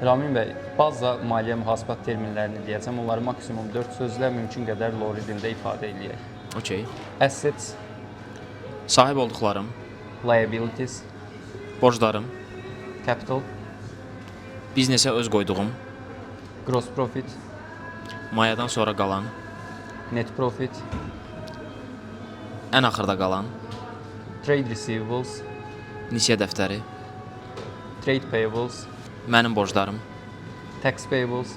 Ramin bəy, baza maliyyə mühasibat terminlərini deyəcəm. Onları maksimum 4 sözlə mümkün qədər lori dildə ifadə edək. Okey. Assets, Sahib olduqlarım, liabilities, borclarım, capital, biznesə öz qoyduğum, gross profit, mayadan sonra qalan, net profit, ən axırda qalan, trade receivables, nisiyə dəftəri, trade payables, mənim borclarım, tax payables,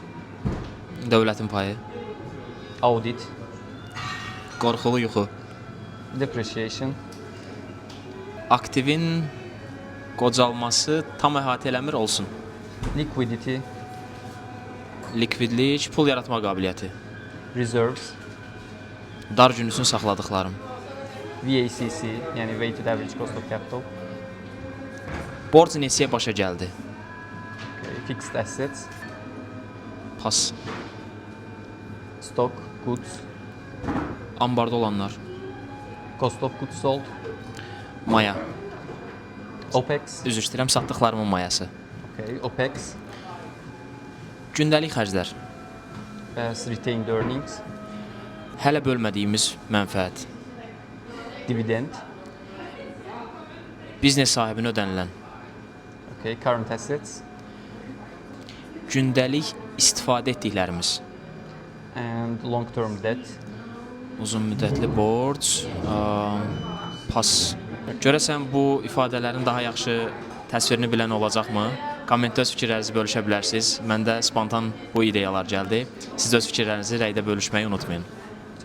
dövlətin payı, audit, qorxulu yuxu, depreciation, aktivin qocalması tam əhatə eləmir olsun, liquidity, likvidlik, pul yaratma qabiliyyəti, reserves, dar günüsün saxladıqlarım, VACC, yəni weighted average cost of capital, borc nesiyə başa gəldi, fixed assets, pas, stock, goods, ambarda olanlar, cost of goods sold, maya, OPEX, üzr istəyirəm, satdıqlarımın mayası, OPEX, gündəlik xərclər, retained earnings, hələ bölmədiyimiz mənfəət, dividend, biznes sahibinə ödənilən, current assets, gündəlik istifadə etdiklərimiz, and long-term debt. uzun müddətli borc, pas. Görəsən bu ifadələrin daha yaxşı təsvirini bilən olacaqmı? Kommentdə öz fikirlərinizi bölüşə bilərsiniz. Məndə spontan bu ideyalar gəldi. Siz öz fikirlərinizi rəydə bölüşməyi unutmayın.